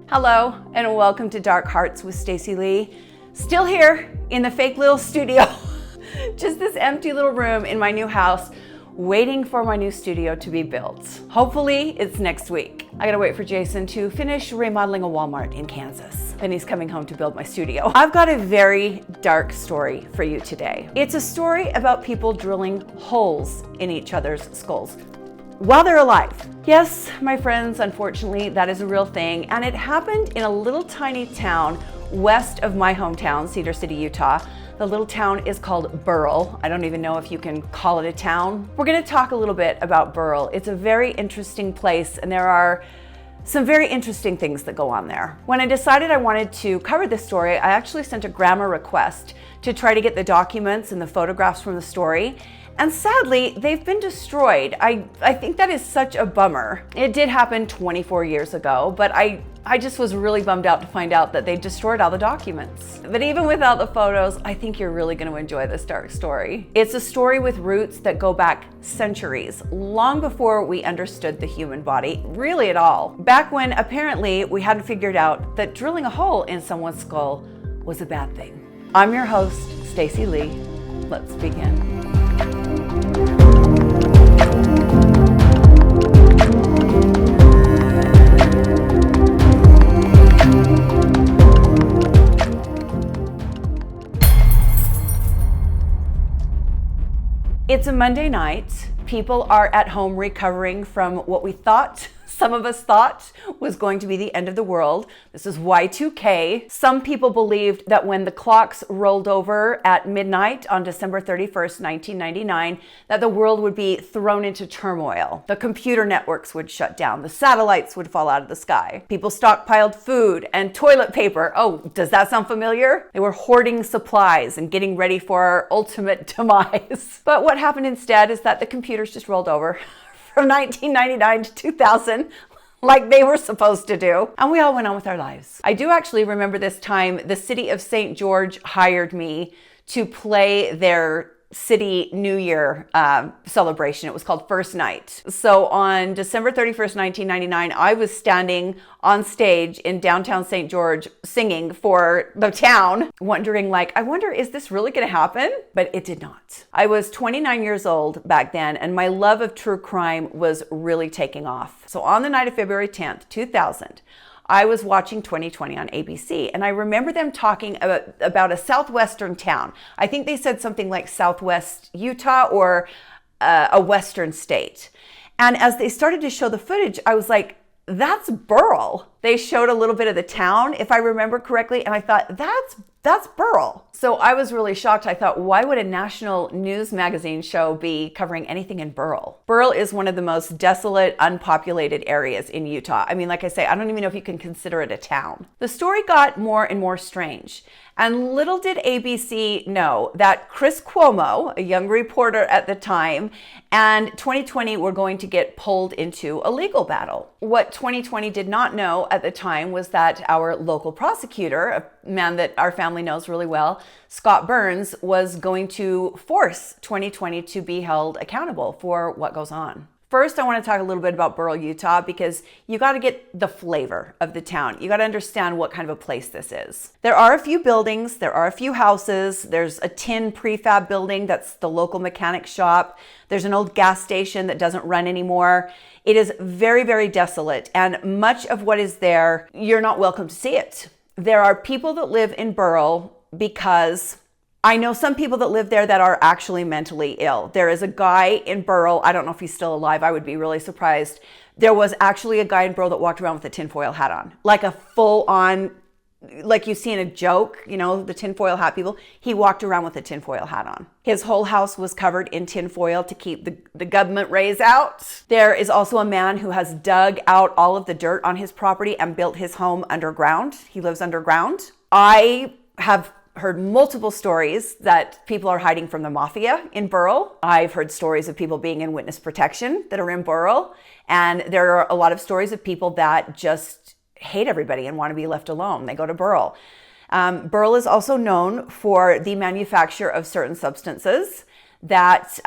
Hello, and welcome to Dark Hearts with Stacy Lee. Still here in the fake little studio, just this empty little room in my new house, waiting for my new studio to be built. Hopefully it's next week. I gotta wait for Jason to finish remodeling a Walmart in Kansas. Then he's coming home to build my studio. I've got a very dark story for you today. It's a story about people drilling holes in each other's skulls while they're alive. Yes, my friends, unfortunately, that is a real thing, and it happened in a little tiny town west of my hometown, Cedar City, Utah. The little town is called Burrell. I don't even know if you can call it a town. We're gonna talk a little bit about Burrell. It's a very interesting place, and there are some very interesting things that go on there. When I decided I wanted to cover this story, I actually sent a grammar request to try to get the documents and the photographs from the story. And sadly, they've been destroyed. I think that is such a bummer. It did happen 24 years ago, but I just was really bummed out to find out that they destroyed all the documents. But even without the photos, I think you're really gonna enjoy this dark story. It's a story with roots that go back centuries, long before we understood the human body, really at all. Back when apparently we hadn't figured out that drilling a hole in someone's skull was a bad thing. I'm your host, Stacy Lee. Let's begin. It's a Monday night. People are at home recovering from what we thought, some of us thought, was going to be the end of the world. This is Y2K. Some people believed that when the clocks rolled over at midnight on December 31st, 1999, that the world would be thrown into turmoil. The computer networks would shut down. The satellites would fall out of the sky. People stockpiled food and toilet paper. Oh, does that sound familiar? They were hoarding supplies and getting ready for our ultimate demise. But what happened instead is that the computers just rolled over from 1999 to 2000, like they were supposed to do. And we all went on with our lives. I do actually remember this time, the city of St. George hired me to play their city New Year celebration. It was called First Night. So on December 31st, 1999, I was standing on stage in downtown St. George singing for the town, wondering I wonder, is this really gonna happen? But it did not. I was 29 years old back then, and my love of true crime was really taking off. So on the night of February 10th, 2000, I was watching 2020 on ABC, and I remember them talking about a southwestern town. I think they said something like Southwest Utah or a western state. And as they started to show the footage, I was like, that's Burrell. They showed a little bit of the town, if I remember correctly, and I thought, that's Burrell. So I was really shocked. I thought, why would a national news magazine show be covering anything in Burrell? Burrell is one of the most desolate, unpopulated areas in Utah. I mean, like I say, I don't even know if you can consider it a town. The story got more and more strange. And little did ABC know that Chris Cuomo, a young reporter at the time, and 2020 were going to get pulled into a legal battle. What 2020 did not know at the time was that our local prosecutor, a man that our family knows really well, Scott Burns, was going to force 2020 to be held accountable for what goes on. First, I want to talk a little bit about Burrell, Utah, because you got to get the flavor of the town. You got to understand what kind of a place this is. There are a few buildings, there are a few houses, there's a tin prefab building that's the local mechanic shop. There's an old gas station that doesn't run anymore. It is very, very desolate, and much of what is there, you're not welcome to see it. There are people that live in Burrell because I know some people that live there that are actually mentally ill. There is a guy in Burrell, I don't know if he's still alive, I would be really surprised. There was actually a guy in Burrell that walked around with a tinfoil hat on, like a full-on, like you see in a joke, you know, the tinfoil hat people. He walked around with a tinfoil hat on. His whole house was covered in tinfoil to keep the government rays out. There is also a man who has dug out all of the dirt on his property and built his home underground. He lives underground. I have heard multiple stories that people are hiding from the mafia in Burrell. I've heard stories of people being in witness protection that are in Burrell. And there are a lot of stories of people that just hate everybody and want to be left alone. They go to Burrell. Burrell is also known for the manufacture of certain substances that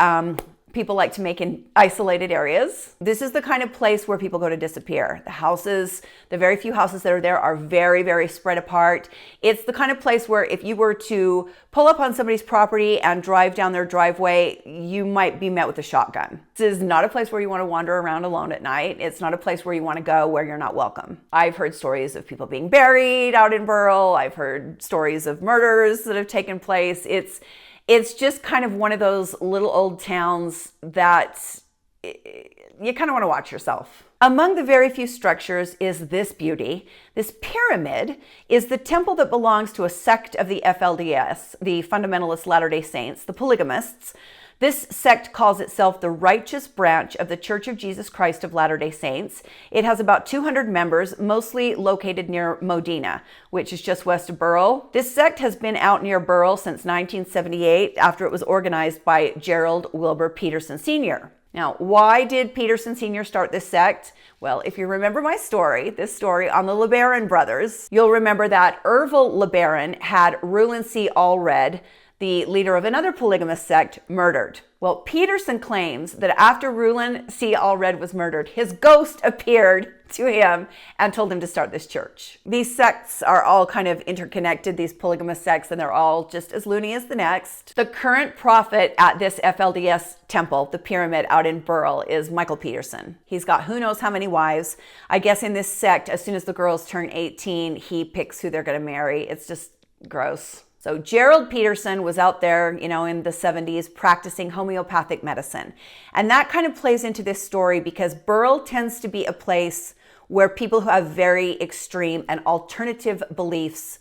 people like to make in isolated areas. This is the kind of place where people go to disappear. The houses, the very few houses that are there are very, very spread apart. It's the kind of place where if you were to pull up on somebody's property and drive down their driveway, you might be met with a shotgun. This is not a place where you want to wander around alone at night. It's not a place where you want to go where you're not welcome. I've heard stories of people being buried out in Burl. I've heard stories of murders that have taken place. It's just kind of one of those little old towns that you kind of want to watch yourself. Among the very few structures is this beauty. This pyramid is the temple that belongs to a sect of the FLDS, the Fundamentalist Latter-day Saints, the polygamists. This sect calls itself the Righteous Branch of the Church of Jesus Christ of Latter-day Saints. It has about 200 members, mostly located near Modena, which is just west of Burl. This sect has been out near Burl since 1978 after it was organized by Gerald Wilbur Peterson Sr. Now, why did Peterson Sr. start this sect? Well, if you remember this story on the LeBaron brothers, you'll remember that Ervil LeBaron had Rulon C. Allred, the leader of another polygamous sect, murdered. Well, Peterson claims that after Rulon C. Allred was murdered, his ghost appeared to him and told him to start this church. These sects are all kind of interconnected, these polygamous sects, and they're all just as loony as the next. The current prophet at this FLDS temple, the pyramid out in Burl, is Michael Peterson. He's got who knows how many wives. I guess in this sect, as soon as the girls turn 18, he picks who they're going to marry. It's just gross. So Gerald Peterson was out there, in the 70s practicing homeopathic medicine. And that kind of plays into this story because Burl tends to be a place where people who have very extreme and alternative beliefs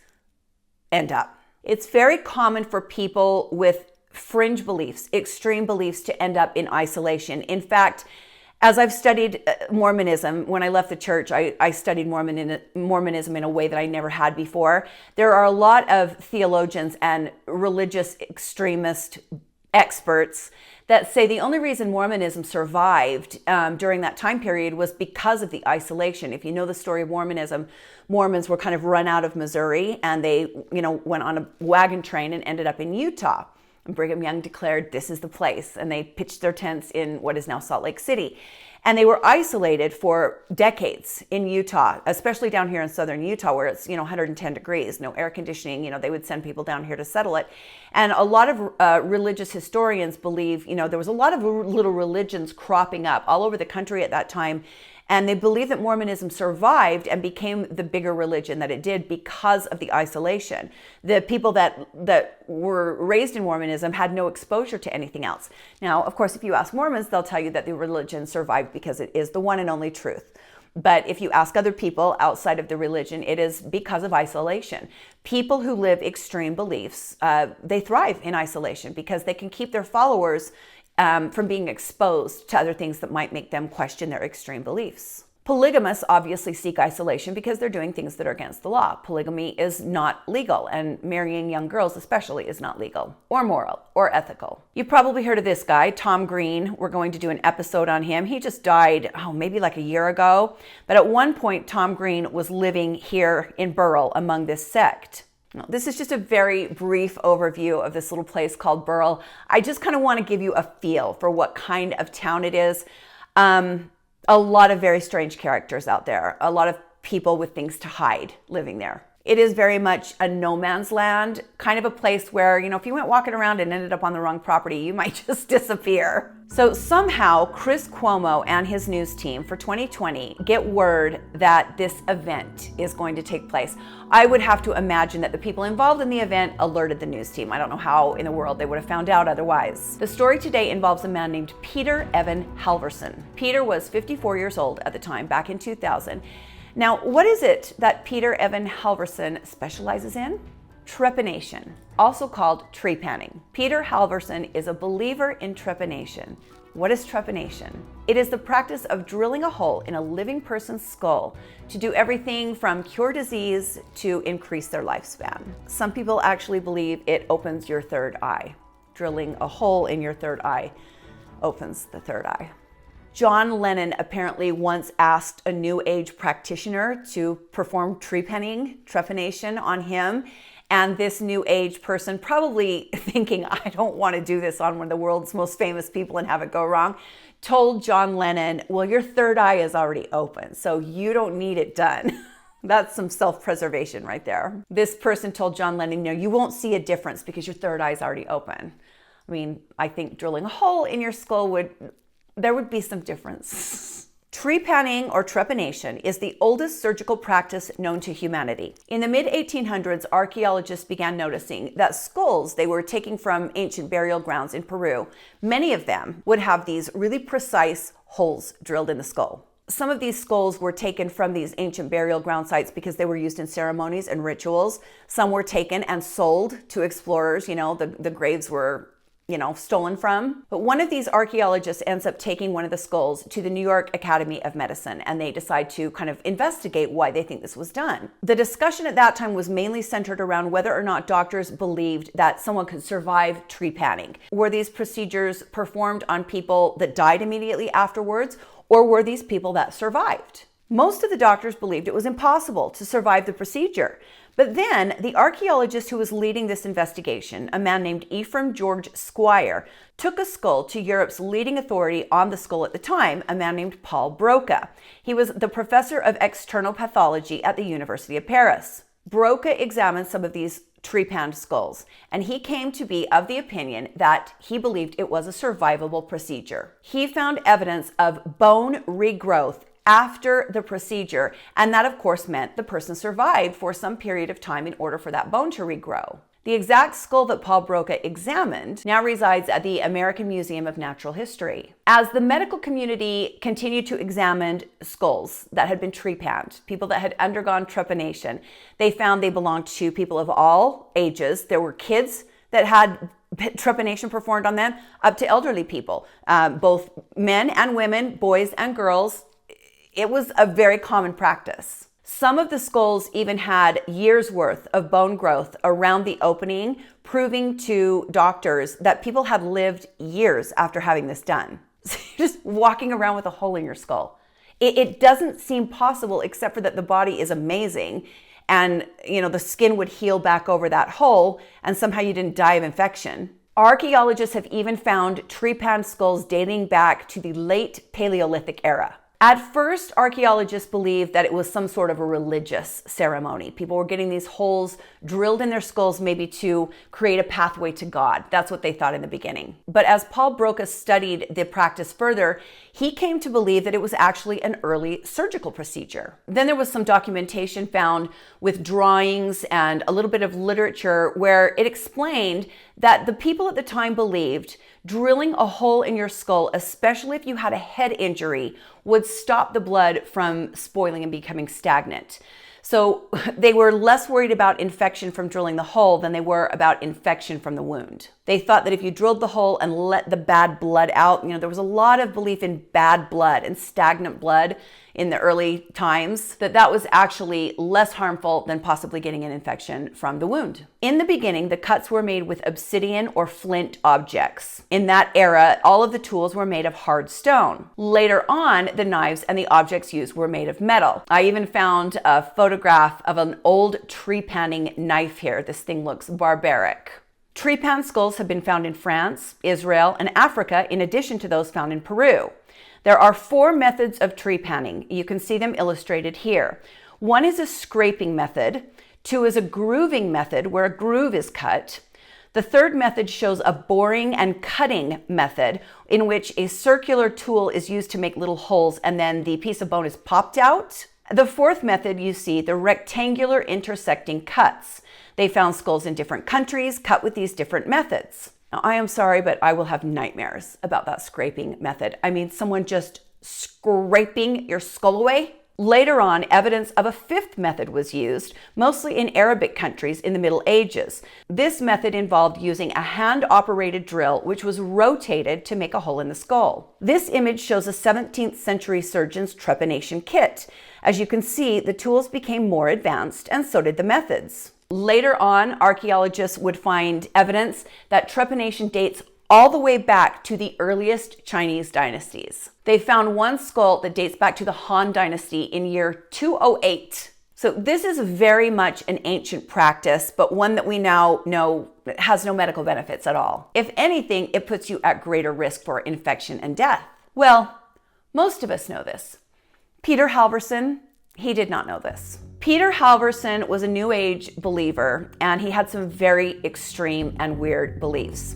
end up. It's very common for people with fringe beliefs, extreme beliefs, to end up in isolation. In fact, as I've studied Mormonism, when I left the church, I studied Mormonism in a way that I never had before. There are a lot of theologians and religious extremist experts that say the only reason Mormonism survived during that time period was because of the isolation. If you know the story of Mormonism, Mormons were kind of run out of Missouri and they, went on a wagon train and ended up in Utah. And Brigham Young declared this is the place, and they pitched their tents in what is now Salt Lake City. And they were isolated for decades in Utah, especially down here in southern Utah where it's 110 degrees, no air conditioning. They would send people down here to settle it. And a lot of religious historians believe, there was a lot of little religions cropping up all over the country at that time. And they believe that Mormonism survived and became the bigger religion that it did because of the isolation. The people that were raised in Mormonism had no exposure to anything else. Now, of course, if you ask Mormons, they'll tell you that the religion survived because it is the one and only truth. But if you ask other people outside of the religion, it is because of isolation. People who live extreme beliefs, they thrive in isolation because they can keep their followers from being exposed to other things that might make them question their extreme beliefs. Polygamists obviously seek isolation because they're doing things that are against the law. Polygamy is not legal, and marrying young girls especially is not legal, or moral, or ethical. You've probably heard of this guy, Tom Green. We're going to do an episode on him. He just died, maybe like a year ago. But at one point, Tom Green was living here in Burl among this sect. This is just a very brief overview of this little place called Burl. I just kind of want to give you a feel for what kind of town it is. A lot of very strange characters out there. A lot of people with things to hide living there. It is very much a no man's land, kind of a place where, if you went walking around and ended up on the wrong property, you might just disappear. So somehow Chris Cuomo and his news team for 2020 get word that this event is going to take place. I would have to imagine that the people involved in the event alerted the news team. I don't know how in the world they would have found out otherwise. The story today involves a man named Peter Evan Halverson. Peter was 54 years old at the time, back in 2000. Now, what is it that Peter Evan Halverson specializes in? Trepanation, also called tree panning. Peter Halverson is a believer in trepanation. What is trepanation? It is the practice of drilling a hole in a living person's skull to do everything from cure disease to increase their lifespan. Some people actually believe it opens your third eye. Drilling a hole in your third eye opens the third eye. John Lennon apparently once asked a New Age practitioner to perform trepanation on him, And this new age person, probably thinking, I don't want to do this on one of the world's most famous people and have it go wrong, told John Lennon, well, your third eye is already open, so you don't need it done. That's some self-preservation right there. This person told John Lennon, no, you won't see a difference because your third eye is already open. I mean, I think drilling a hole in your skull there would be some difference. Trepanning or trepanation is the oldest surgical practice known to humanity. In the mid-1800s, archaeologists began noticing that skulls they were taking from ancient burial grounds in Peru, many of them would have these really precise holes drilled in the skull. Some of these skulls were taken from these ancient burial ground sites because they were used in ceremonies and rituals. Some were taken and sold to explorers. The graves were stolen from. But one of these archaeologists ends up taking one of the skulls to the New York Academy of Medicine, and they decide to kind of investigate why they think this was done. The discussion at that time was mainly centered around whether or not doctors believed that someone could survive trepanning. Were these procedures performed on people that died immediately afterwards, or were these people that survived? Most of the doctors believed it was impossible to survive the procedure. But then the archaeologist who was leading this investigation, a man named Ephraim George Squire, took a skull to Europe's leading authority on the skull at the time, a man named Paul Broca. He was the professor of external pathology at the University of Paris. Broca examined some of these trepanned skulls, and he came to be of the opinion that he believed it was a survivable procedure. He found evidence of bone regrowth after the procedure, and that of course meant the person survived for some period of time in order for that bone to regrow. The exact skull that Paul Broca examined now resides at the American Museum of Natural History. As the medical community continued to examine skulls that had been trepanned, people that had undergone trepanation, they found they belonged to people of all ages. There were kids that had trepanation performed on them, up to elderly people, both men and women, boys and girls. It was a very common practice. Some of the skulls even had years worth of bone growth around the opening, proving to doctors that people had lived years after having this done. So you're just walking around with a hole in your skull. It doesn't seem possible, except for that the body is amazing and the skin would heal back over that hole and somehow you didn't die of infection. Archaeologists have even found trepanned skulls dating back to the late Paleolithic era. At first, archaeologists believed that it was some sort of a religious ceremony. People were getting these holes drilled in their skulls maybe to create a pathway to God. That's what they thought in the beginning. But as Paul Broca studied the practice further, he came to believe that it was actually an early surgical procedure. Then there was some documentation found with drawings and a little bit of literature where it explained that the people at the time believed drilling a hole in your skull, especially if you had a head injury, would stop the blood from spoiling and becoming stagnant. So they were less worried about infection from drilling the hole than they were about infection from the wound. They thought that if you drilled the hole and let the bad blood out, there was a lot of belief in bad blood and stagnant blood in the early times, that was actually less harmful than possibly getting an infection from the wound. In the beginning, the cuts were made with obsidian or flint objects. In that era, all of the tools were made of hard stone. Later on, the knives and the objects used were made of metal. I even found a photograph of an old trepanning knife here. This thing looks barbaric. Trepanned skulls have been found in France, Israel, and Africa, in addition to those found in Peru. There are 4 methods of trepanning. You can see them illustrated here. 1 is a scraping method. 2 is a grooving method, where a groove is cut. The 3rd method shows a boring and cutting method, in which a circular tool is used to make little holes and then the piece of bone is popped out. The 4th method, you see the rectangular intersecting cuts. They found skulls in different countries cut with these different methods. Now, I am sorry, but I will have nightmares about that scraping method. I mean, someone just scraping your skull away. Later on, evidence of a 5th method was used, mostly in Arabic countries in the Middle Ages. This method involved using a hand-operated drill, which was rotated to make a hole in the skull. This image shows a 17th century surgeon's trepanation kit. As you can see, the tools became more advanced, and so did the methods. Later on, archaeologists would find evidence that trepanation dates all the way back to the earliest Chinese dynasties. They found one skull that dates back to the Han Dynasty in year 208. So this is very much an ancient practice, but one that we now know has no medical benefits at all. If anything, it puts you at greater risk for infection and death. Well, most of us know this. Peter Halverson, he did not know this. Peter Halverson was a New Age believer, and he had some very extreme and weird beliefs.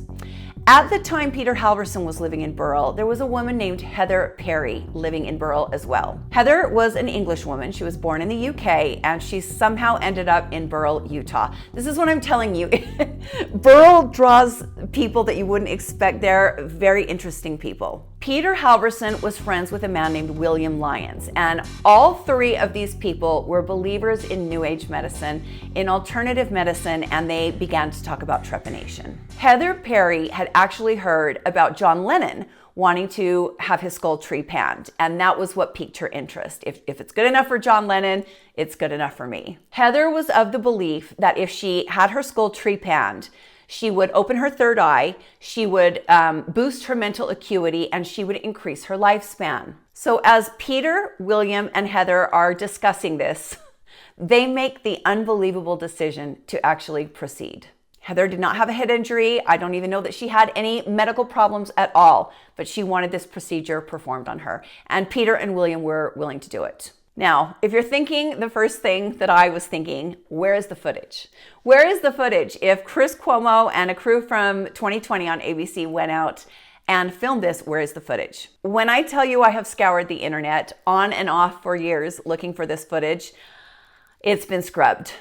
At the time Peter Halverson was living in Burrell, there was a woman named Heather Perry living in Burrell as well. Heather was an English woman. She was born in the UK, and she somehow ended up in Burrell, Utah. This is what I'm telling you. Burrell draws people that you wouldn't expect there, very interesting people. Peter Halverson was friends with a man named William Lyons, and all three of these people were believers in New Age medicine, in alternative medicine, and they began to talk about trepanation. Heather Perry had actually heard about John Lennon wanting to have his skull trepanned, and that was what piqued her interest. If it's good enough for John Lennon, it's good enough for me. Heather was of the belief that if she had her skull trepanned, she would open her third eye, she would boost her mental acuity, and she would increase her lifespan. So as Peter, William, and Heather are discussing this, they make the unbelievable decision to actually proceed. Heather did not have a head injury. I don't even know that she had any medical problems at all, but she wanted this procedure performed on her. And Peter and William were willing to do it. Now, if you're thinking the first thing that I was thinking, where is the footage? Where is the footage? If Chris Cuomo and a crew from 2020 on ABC went out and filmed this, where is the footage? When I tell you I have scoured the internet on and off for years looking for this footage, it's been scrubbed.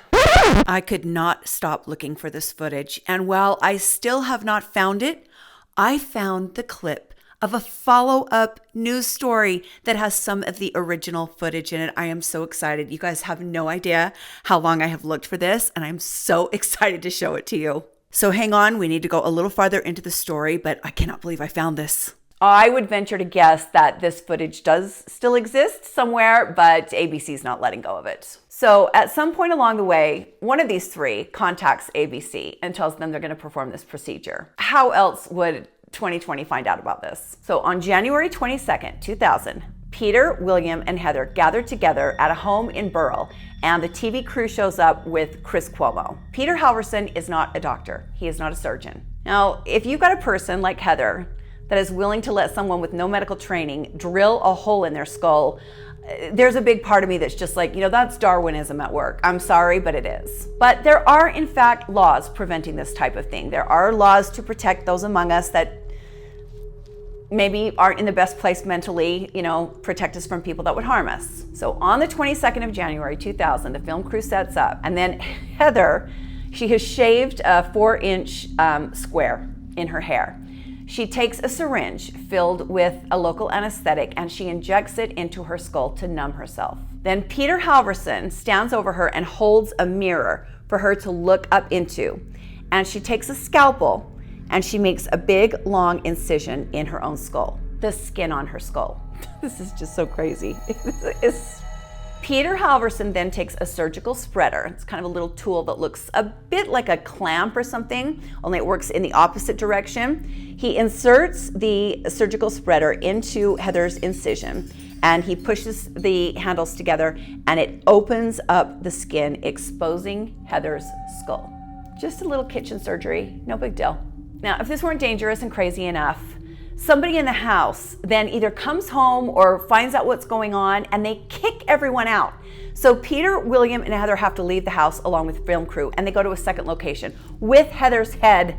I could not stop looking for this footage. And while I still have not found it, I found the clip of a follow-up news story that has some of the original footage in it. I am so excited. You guys have no idea how long I have looked for this, and I'm so excited to show it to you. So hang on, we need to go a little farther into the story, but I cannot believe I found this. I would venture to guess that this footage does still exist somewhere, but ABC's not letting go of it. So at some point along the way, one of these three contacts ABC and tells them they're going to perform this procedure. How else would 2020 find out about this? So on January 22nd, 2000, Peter, William, and Heather gathered together at a home in Burrell, and the TV crew shows up with Chris Cuomo. Peter Halverson is not a doctor. He is not a surgeon. Now, if you've got a person like Heather that is willing to let someone with no medical training drill a hole in their skull, there's a big part of me that's just like, that's Darwinism at work. I'm sorry, but it is. But there are, in fact, laws preventing this type of thing. There are laws to protect those among us that maybe aren't in the best place mentally, protect us from people that would harm us. So on the 22nd of January, 2000, the film crew sets up, and then Heather, she has shaved a 4-inch square in her hair. She takes a syringe filled with a local anesthetic and she injects it into her skull to numb herself. Then Peter Halverson stands over her and holds a mirror for her to look up into. And she takes a scalpel and she makes a big, long incision in her own skull, the skin on her skull. This is just so crazy. Peter Halverson then takes a surgical spreader. It's kind of a little tool that looks a bit like a clamp or something, only it works in the opposite direction. He inserts the surgical spreader into Heather's incision, and he pushes the handles together, and it opens up the skin, exposing Heather's skull. Just a little kitchen surgery, no big deal. Now, if this weren't dangerous and crazy enough, somebody in the house then either comes home or finds out what's going on, and they kick everyone out. So Peter, William, and Heather have to leave the house along with film crew, and they go to a second location with Heather's head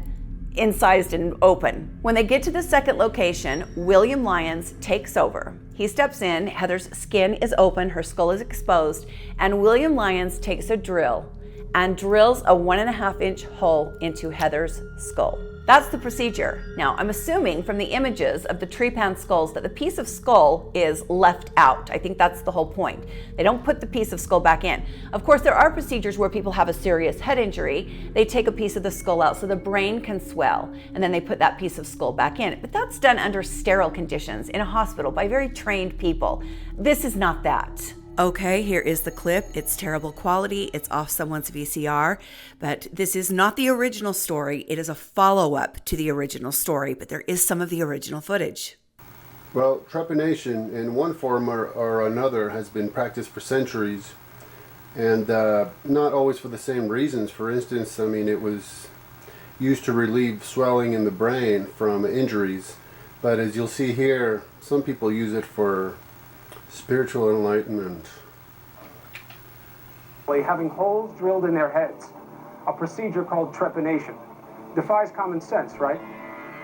incised and open. When they get to the second location, William Lyons takes over. He steps in, Heather's skin is open, her skull is exposed, and William Lyons takes a drill and drills a 1.5-inch hole into Heather's skull. That's the procedure. Now, I'm assuming from the images of the trepan skulls that the piece of skull is left out. I think that's the whole point. They don't put the piece of skull back in. Of course, there are procedures where people have a serious head injury. They take a piece of the skull out so the brain can swell, and then they put that piece of skull back in. But that's done under sterile conditions in a hospital by very trained people. This is not that. Okay, here is the clip. It's terrible quality. It's off someone's VCR, but this is not the original story. It is a follow-up to the original story, but there is some of the original footage. Well, trepanation in one form or another has been practiced for centuries and not always for the same reasons. For instance, I mean, it was used to relieve swelling in the brain from injuries, but as you'll see here, some people use it for spiritual enlightenment. Having holes drilled in their heads, a procedure called trepanation. Defies common sense, right?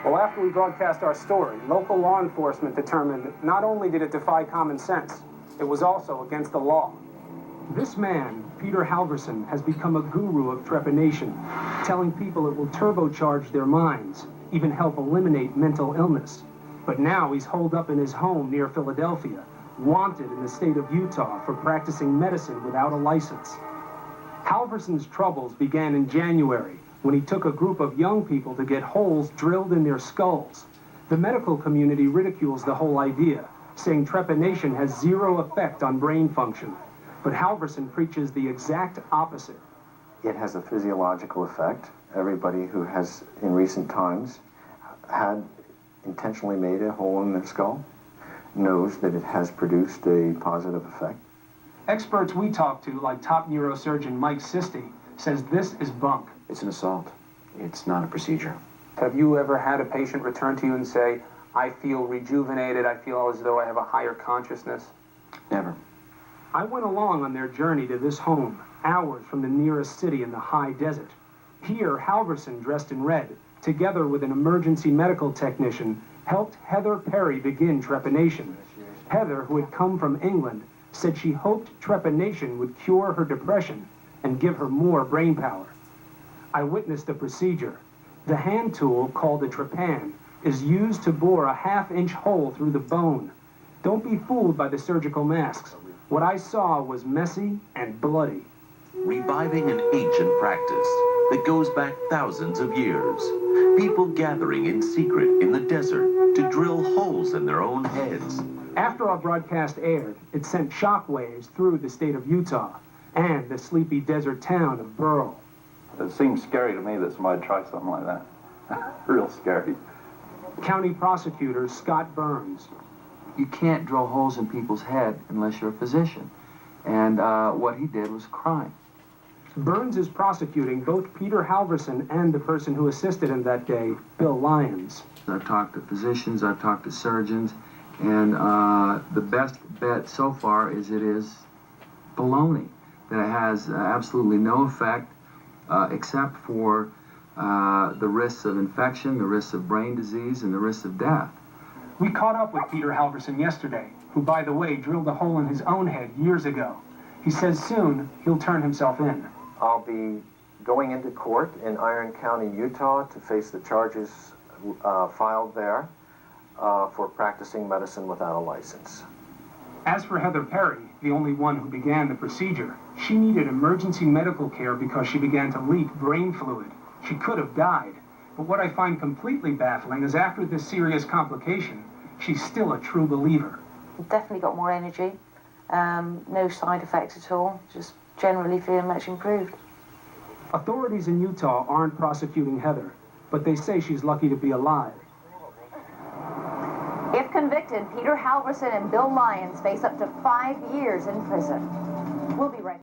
Well, after we broadcast our story, local law enforcement determined not only did it defy common sense, it was also against the law. This man, Peter Halverson, has become a guru of trepanation, telling people it will turbocharge their minds, even help eliminate mental illness. But now he's holed up in his home near Philadelphia, wanted in the state of Utah for practicing medicine without a license. Halverson's troubles began in January when he took a group of young people to get holes drilled in their skulls. The medical community ridicules the whole idea, saying trepanation has zero effect on brain function. But Halverson preaches the exact opposite. It has a physiological effect. Everybody who has, in recent times, had intentionally made a hole in their skull knows that it has produced a positive effect. Experts we talked to, like top neurosurgeon Mike Sisti, says this is bunk. It's an assault. It's not a procedure. Have you ever had a patient return to you and say, I feel rejuvenated, I feel as though I have a higher consciousness? Never. I went along on their journey to this home, hours from the nearest city in the high desert. Here, Halverson, dressed in red, together with an emergency medical technician, helped Heather Perry begin trepanation. Heather, who had come from England, said she hoped trepanation would cure her depression and give her more brain power. I witnessed the procedure. The hand tool, called a trepan, is used to bore a half-inch hole through the bone. Don't be fooled by the surgical masks. What I saw was messy and bloody. Reviving an ancient practice that goes back thousands of years. People gathering in secret in the desert to drill holes in their own heads. After our broadcast aired, it sent shockwaves through the state of Utah and the sleepy desert town of Burl. It seems scary to me that somebody tried something like that. Real scary. County prosecutor Scott Burns. You can't drill holes in people's head unless you're a physician. And what he did was a crime. Burns is prosecuting both Peter Halverson and the person who assisted him that day, Bill Lyons. I've talked to physicians, I've talked to surgeons, and the best bet so far is it is baloney, that it has absolutely no effect except for the risks of infection, the risks of brain disease, and the risks of death. We caught up with Peter Halverson yesterday, who, by the way, drilled a hole in his own head years ago. He says soon he'll turn himself in. I'll be going into court in Iron County, Utah, to face the charges filed there for practicing medicine without a license. As for Heather Perry, the only one who began the procedure, she needed emergency medical care because she began to leak brain fluid. She could have died. But what I find completely baffling is after this serious complication, she's still a true believer. Definitely got more energy, no side effects at all, just generally feeling much improved. Authorities in Utah aren't prosecuting Heather, but they say she's lucky to be alive. If convicted, Peter Halverson and Bill Lyons face up to 5 years in prison. We'll be right back.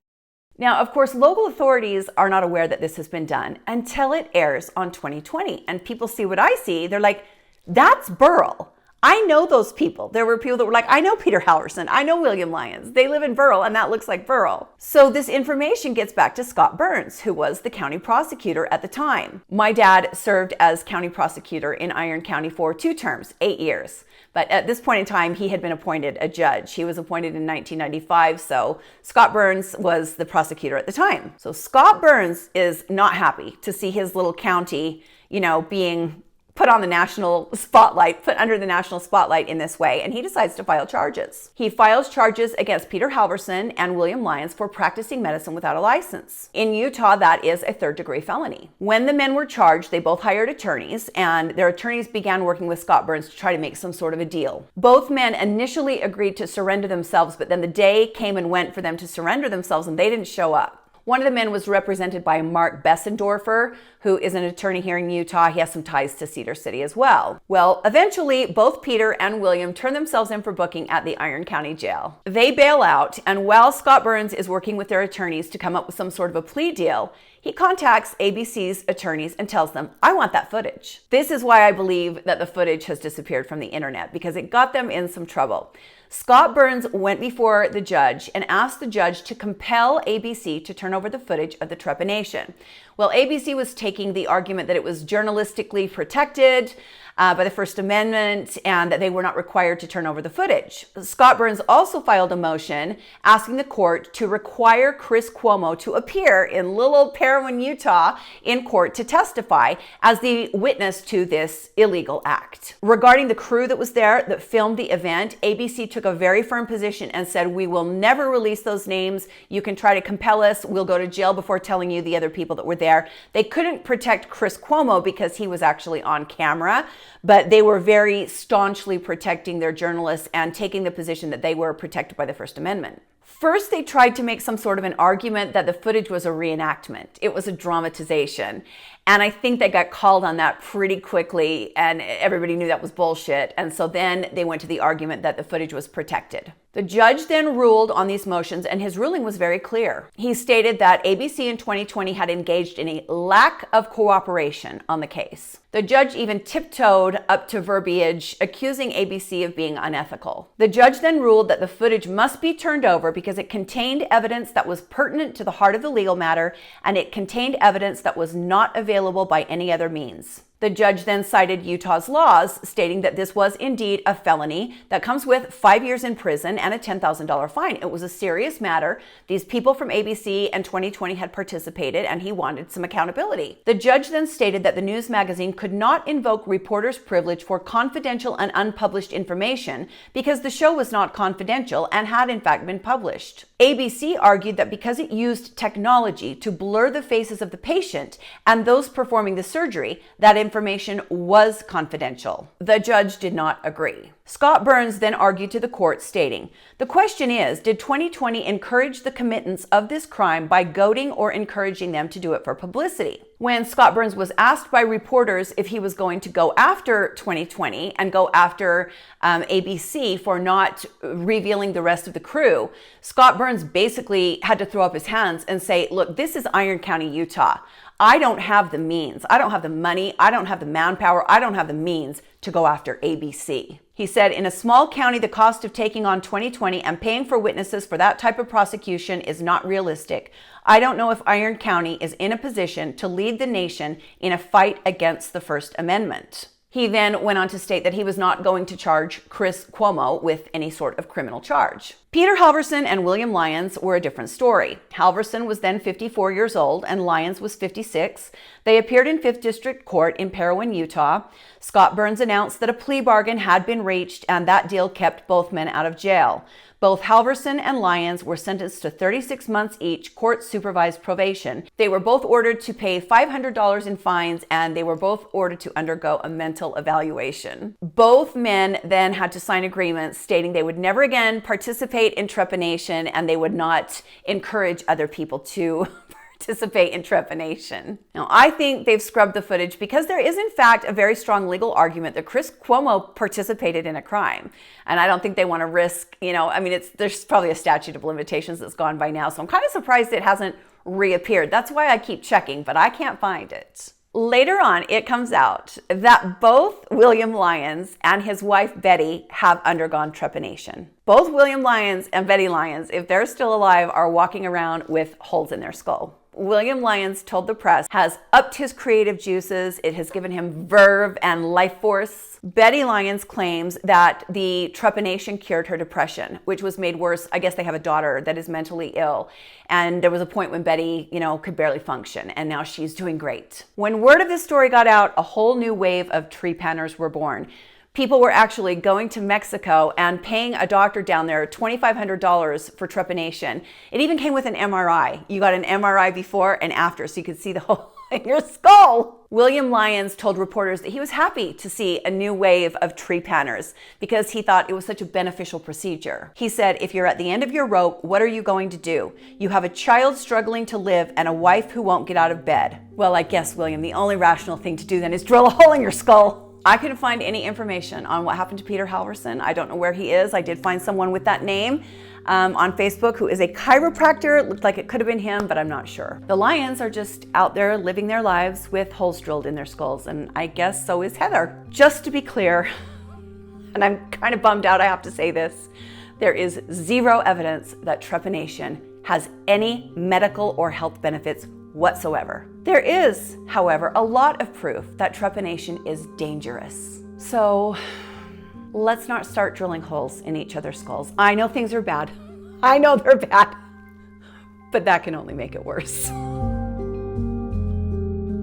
Now, of course, local authorities are not aware that this has been done until it airs on 2020. And people see what I see. They're like, that's Burl. I know those people. There were people that were like, I know Peter Halverson. I know William Lyons. They live in Burl, and that looks like Burl. So this information gets back to Scott Burns, who was the county prosecutor at the time. My dad served as county prosecutor in Iron County for 2 terms, 8 years. But at this point in time, he had been appointed a judge. He was appointed in 1995, so Scott Burns was the prosecutor at the time. So Scott Burns is not happy to see his little county, being put on the national spotlight, put under the national spotlight in this way, and he decides to file charges. He files charges against Peter Halverson and William Lyons for practicing medicine without a license. In Utah, that is a 3rd-degree felony. When the men were charged, they both hired attorneys, and their attorneys began working with Scott Burns to try to make some sort of a deal. Both men initially agreed to surrender themselves, but then the day came and went for them to surrender themselves, and they didn't show up. One of the men was represented by Mark Bessendorfer, who is an attorney here in Utah. He has some ties to Cedar City as well. Well, eventually, both Peter and William turn themselves in for booking at the Iron County Jail. They bail out, and while Scott Burns is working with their attorneys to come up with some sort of a plea deal, he contacts ABC's attorneys and tells them, I want that footage. This is why I believe that the footage has disappeared from the internet, because it got them in some trouble. Scott Burns went before the judge and asked the judge to compel ABC to turn over the footage of the trepanation. Well, ABC was taking the argument that it was journalistically protected by the First Amendment and that they were not required to turn over the footage. Scott Burns also filed a motion asking the court to require Chris Cuomo to appear in little old Parowan, Utah in court to testify as the witness to this illegal act. Regarding the crew that was there that filmed the event, ABC took a very firm position and said, we will never release those names. You can try to compel us. We'll go to jail before telling you the other people that were there. They couldn't protect Chris Cuomo because he was actually on camera, but they were very staunchly protecting their journalists and taking the position that they were protected by the First Amendment. First, they tried to make some sort of an argument that the footage was a reenactment. It was a dramatization. And I think they got called on that pretty quickly, and everybody knew that was bullshit. And so then they went to the argument that the footage was protected. The judge then ruled on these motions, and his ruling was very clear. He stated that ABC in 2020 had engaged in a lack of cooperation on the case. The judge even tiptoed up to verbiage accusing ABC of being unethical. The judge then ruled that the footage must be turned over because it contained evidence that was pertinent to the heart of the legal matter, and it contained evidence that was not available by any other means. The judge then cited Utah's laws, stating that this was indeed a felony that comes with 5 years in prison and a $10,000 fine. It was a serious matter. These people from ABC and 2020 had participated, and he wanted some accountability. The judge then stated that the news magazine could not invoke reporter's privilege for confidential and unpublished information because the show was not confidential and had in fact been published. ABC argued that because it used technology to blur the faces of the patient and those performing the surgery, that information was confidential. The judge did not agree. Scott Burns then argued to the court, stating, the question is, did 2020 encourage the committance of this crime by goading or encouraging them to do it for publicity? When Scott Burns was asked by reporters if he was going to go after 2020 and go after ABC for not revealing the rest of the crew, Scott Burns basically had to throw up his hands and say, look, this is Iron County, Utah. I don't have the means. I don't have the money. I don't have the manpower. I don't have the means to go after ABC. He said, in a small county, the cost of taking on 2020 and paying for witnesses for that type of prosecution is not realistic. I don't know if Iron County is in a position to lead the nation in a fight against the First Amendment. He then went on to state that he was not going to charge Chris Cuomo with any sort of criminal charge. Peter Halverson and William Lyons were a different story. Halverson was then 54 years old and Lyons was 56. They appeared in 5th District Court in Parowan, Utah. Scott Burns announced that a plea bargain had been reached and that deal kept both men out of jail. Both Halverson and Lyons were sentenced to 36 months each, court-supervised probation. They were both ordered to pay $500 in fines, and they were both ordered to undergo a mental evaluation. Both men then had to sign agreements stating they would never again participate in trepanation, and they would not encourage other people to participate in trepanation. Now, I think they've scrubbed the footage because there is in fact a very strong legal argument that Chris Cuomo participated in a crime. And I don't think they want to risk, there's probably a statute of limitations that's gone by now. So I'm kind of surprised it hasn't reappeared. That's why I keep checking, but I can't find it. Later on, it comes out that both William Lyons and his wife Betty have undergone trepanation. Both William Lyons and Betty Lyons, if they're still alive, are walking around with holes in their skull. William Lyons told the press has upped his creative juices. It has given him verve and life force. Betty Lyons claims that the trepanation cured her depression, which was made worse. I guess they have a daughter that is mentally ill. And there was a point when Betty, could barely function. And now she's doing great. When word of this story got out, a whole new wave of trepanners were born. People were actually going to Mexico and paying a doctor down there $2,500 for trepanation. It even came with an MRI. You got an MRI before and after, so you could see the whole in your skull. William Lyons told reporters that he was happy to see a new wave of trepanners because he thought it was such a beneficial procedure. He said, if you're at the end of your rope, what are you going to do? You have a child struggling to live and a wife who won't get out of bed. Well, I guess, William, the only rational thing to do then is drill a hole in your skull. I couldn't find any information on what happened to Peter Halverson. I don't know where he is. I did find someone with that name on Facebook who is a chiropractor. It looked like it could have been him, but I'm not sure. The Lyons are just out there living their lives with holes drilled in their skulls, and I guess so is Heather. Just to be clear, and I'm kind of bummed out I have to say this, there is zero evidence that trepanation has any medical or health benefits whatsoever. There is, however, a lot of proof that trepanation is dangerous. So let's not start drilling holes in each other's skulls. I know things are bad. I know they're bad, but that can only make it worse.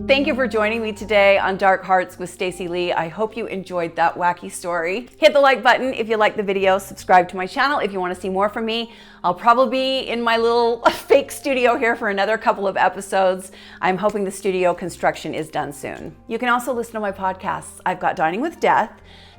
Thank you for joining me today on Dark Hearts with Stacy Lee. I hope you enjoyed that wacky story. Hit the like button if you like the video. Subscribe to my channel if you want to see more from me. I'll probably be in my little fake studio here for another couple of episodes. I'm hoping the studio construction is done soon. You can also listen to my podcasts. I've got Dining with Death.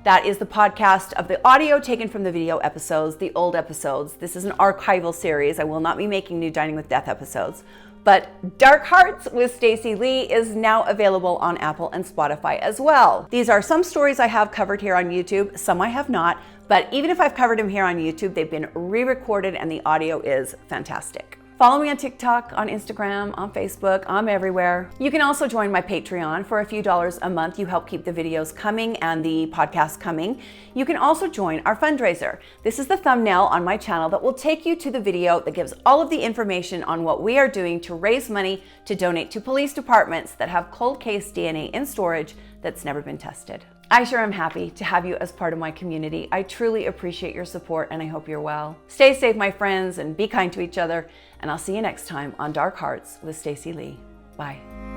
That is the podcast of the audio taken from the video episodes, the old episodes. This is an archival series. I will not be making new Dining with Death episodes. But Dark Hearts with Stacy Lee is now available on Apple and Spotify as well. These are some stories I have covered here on YouTube, some I have not, but even if I've covered them here on YouTube, they've been re-recorded and the audio is fantastic. Follow me on TikTok, on Instagram, on Facebook, I'm everywhere. You can also join my Patreon. For a few dollars a month, you help keep the videos coming and the podcast coming. You can also join our fundraiser. This is the thumbnail on my channel that will take you to the video that gives all of the information on what we are doing to raise money to donate to police departments that have cold case DNA in storage that's never been tested. I sure am happy to have you as part of my community. I truly appreciate your support and I hope you're well. Stay safe, my friends, and be kind to each other. And I'll see you next time on Dark Hearts with Stacy Lee. Bye.